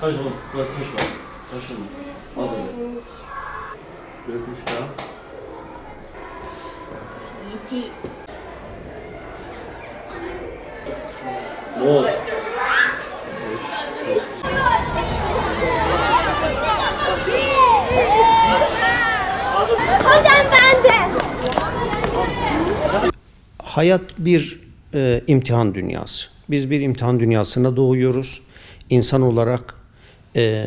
Kaç oğlum? Biraz taş var. Taş olma. Az az. 4-3 daha. 7. Bol. 5. Hocam ben de. Hayat bir imtihan dünyası. Biz bir imtihan dünyasına doğuyoruz. İnsan olarak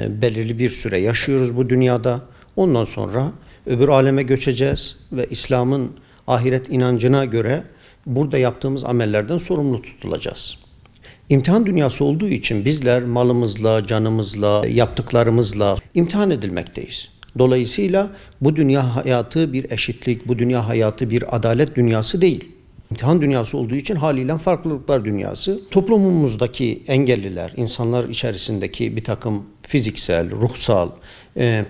belirli bir süre yaşıyoruz bu dünyada. Ondan sonra öbür aleme göçeceğiz ve İslam'ın ahiret inancına göre burada yaptığımız amellerden sorumlu tutulacağız. İmtihan dünyası olduğu için bizler malımızla, canımızla, yaptıklarımızla imtihan edilmekteyiz. Dolayısıyla bu dünya hayatı bir eşitlik, bu dünya hayatı bir adalet dünyası değil. İmtihan dünyası olduğu için haliyle farklılıklar dünyası. Toplumumuzdaki engelliler, insanlar içerisindeki bir takım fiziksel, ruhsal,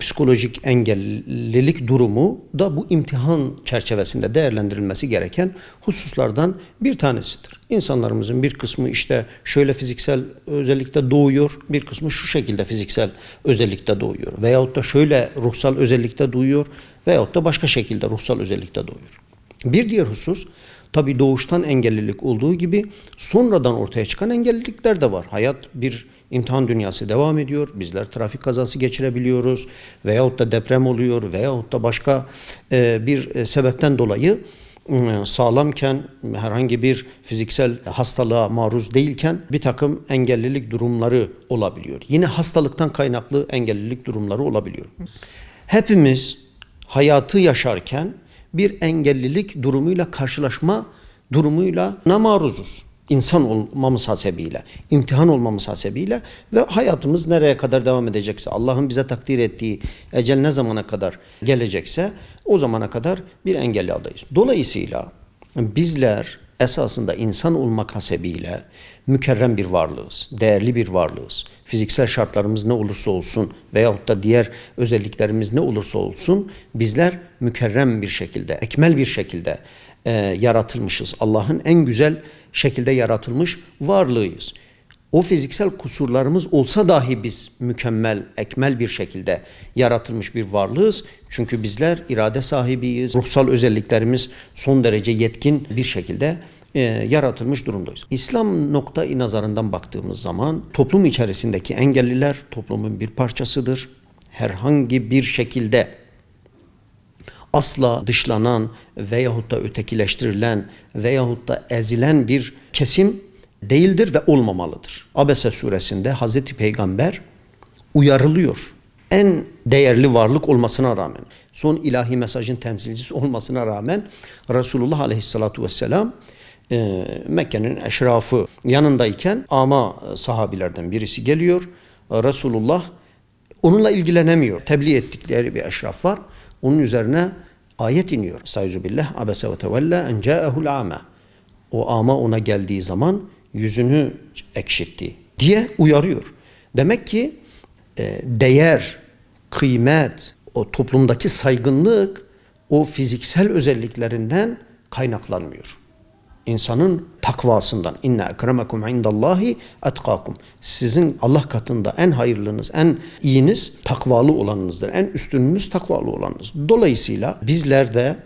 psikolojik engellilik durumu da bu imtihan çerçevesinde değerlendirilmesi gereken hususlardan bir tanesidir. İnsanlarımızın bir kısmı işte şöyle fiziksel özellikle doğuyor, bir kısmı şu şekilde fiziksel özellikle doğuyor veyahut da şöyle ruhsal özellikle doğuyor veyahut da başka şekilde ruhsal özellikle doğuyor. Bir diğer husus, tabii doğuştan engellilik olduğu gibi sonradan ortaya çıkan engellilikler de var. Hayat bir imtihan dünyası devam ediyor. Bizler trafik kazası geçirebiliyoruz veyahut da deprem oluyor veyahut da başka bir sebepten dolayı sağlamken herhangi bir fiziksel hastalığa maruz değilken bir takım engellilik durumları olabiliyor. Yine hastalıktan kaynaklı engellilik durumları olabiliyor. Hepimiz hayatı yaşarken bir engellilik durumuyla karşılaşma durumuyla maruzuz. İnsan olmamız hasebiyle, imtihan olmamız hasebiyle ve hayatımız nereye kadar devam edecekse, Allah'ın bize takdir ettiği ecel ne zamana kadar gelecekse o zamana kadar bir engelli adayız. Dolayısıyla bizler esasında insan olmak hasebiyle mükerrem bir varlığız, değerli bir varlığız. Fiziksel şartlarımız ne olursa olsun veyahut da diğer özelliklerimiz ne olursa olsun bizler mükerrem bir şekilde, ekmel bir şekilde yaratılmışız. Allah'ın en güzel şekilde yaratılmış varlığıyız. O fiziksel kusurlarımız olsa dahi biz mükemmel, ekmel bir şekilde yaratılmış bir varlığız. Çünkü bizler irade sahibiyiz. Ruhsal özelliklerimiz son derece yetkin bir şekilde yaratılmış durumdayız. İslam noktayı nazarından baktığımız zaman toplum içerisindeki engelliler toplumun bir parçasıdır. Herhangi bir şekilde asla dışlanan veyahut da ötekileştirilen veyahut da ezilen bir kesim değildir ve olmamalıdır. Abese suresinde Hazreti Peygamber uyarılıyor. En değerli varlık olmasına rağmen, son ilahi mesajın temsilcisi olmasına rağmen Resulullah Aleyhisselatü Vesselam Mekke'nin eşrafı yanındayken ama sahabilerden birisi geliyor. Resulullah onunla ilgilenemiyor. Tebliğ ettikleri bir eşraf var. Onun üzerine ayet iniyor. Estaizubillah abese ve tevella en ca'ehul a'ma. O ama ona geldiği zaman yüzünü ekşitti diye uyarıyor. Demek ki değer, kıymet, o toplumdaki saygınlık o fiziksel özelliklerinden kaynaklanmıyor. İnsanın takvasından. İnne ekremekum indallahi etkakum. Sizin Allah katında en hayırlınız, en iyiniz takvalı olanınızdır. En üstününüz takvalı olanınız. Dolayısıyla bizler de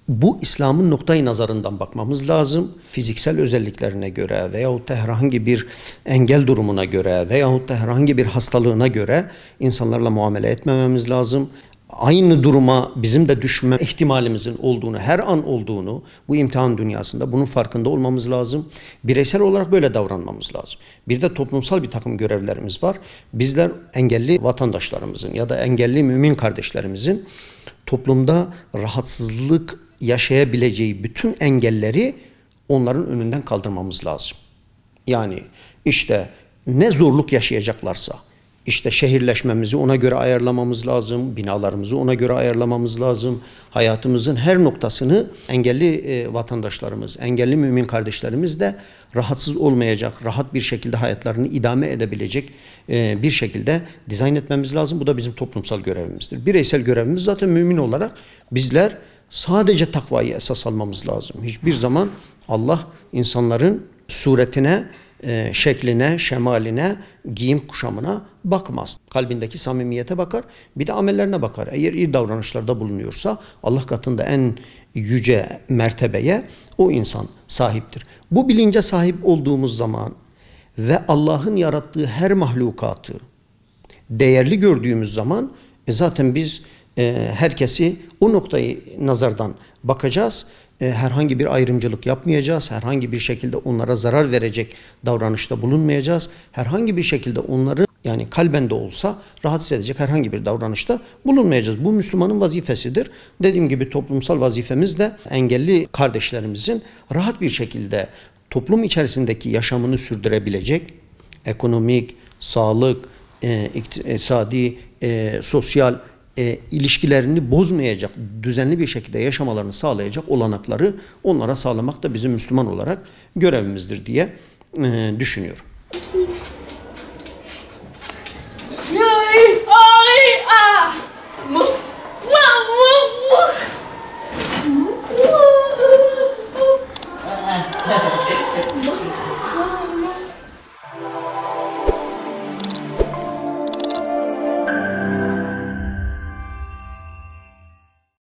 bu İslam'ın noktayı nazarından bakmamız lazım. Fiziksel özelliklerine göre veyahut da herhangi bir engel durumuna göre veyahut da herhangi bir hastalığına göre insanlarla muamele etmememiz lazım. Aynı duruma bizim de düşme ihtimalimizin olduğunu, her an olduğunu bu imtihan dünyasında bunun farkında olmamız lazım. Bireysel olarak böyle davranmamız lazım. Bir de toplumsal bir takım görevlerimiz var. Bizler engelli vatandaşlarımızın ya da engelli mümin kardeşlerimizin toplumda rahatsızlık yaşayabileceği bütün engelleri onların önünden kaldırmamız lazım. Yani işte ne zorluk yaşayacaklarsa, İşte şehirleşmemizi ona göre ayarlamamız lazım, binalarımızı ona göre ayarlamamız lazım. Hayatımızın her noktasını engelli vatandaşlarımız, engelli mümin kardeşlerimiz de rahatsız olmayacak, rahat bir şekilde hayatlarını idame edebilecek bir şekilde dizayn etmemiz lazım. Bu da bizim toplumsal görevimizdir. Bireysel görevimiz zaten mümin olarak bizler sadece takvayı esas almamız lazım. Hiçbir zaman Allah insanların suretine şekline, şemaline, giyim kuşamına bakmaz. Kalbindeki samimiyete bakar, bir de amellerine bakar. Eğer iyi davranışlarda bulunuyorsa Allah katında en yüce mertebeye o insan sahiptir. Bu bilince sahip olduğumuz zaman ve Allah'ın yarattığı her mahlukatı değerli gördüğümüz zaman zaten biz herkesi o noktayı nazardan bakacağız. Herhangi bir ayrımcılık yapmayacağız. Herhangi bir şekilde onlara zarar verecek davranışta bulunmayacağız. Herhangi bir şekilde onları yani kalben de olsa rahatsız edecek herhangi bir davranışta bulunmayacağız. Bu Müslümanın vazifesidir. Dediğim gibi toplumsal vazifemiz de engelli kardeşlerimizin rahat bir şekilde toplum içerisindeki yaşamını sürdürebilecek ekonomik, sağlık, iktisadi, sosyal ilişkilerini bozmayacak, düzenli bir şekilde yaşamalarını sağlayacak olanakları onlara sağlamak da bizim Müslüman olarak görevimizdir diye düşünüyorum.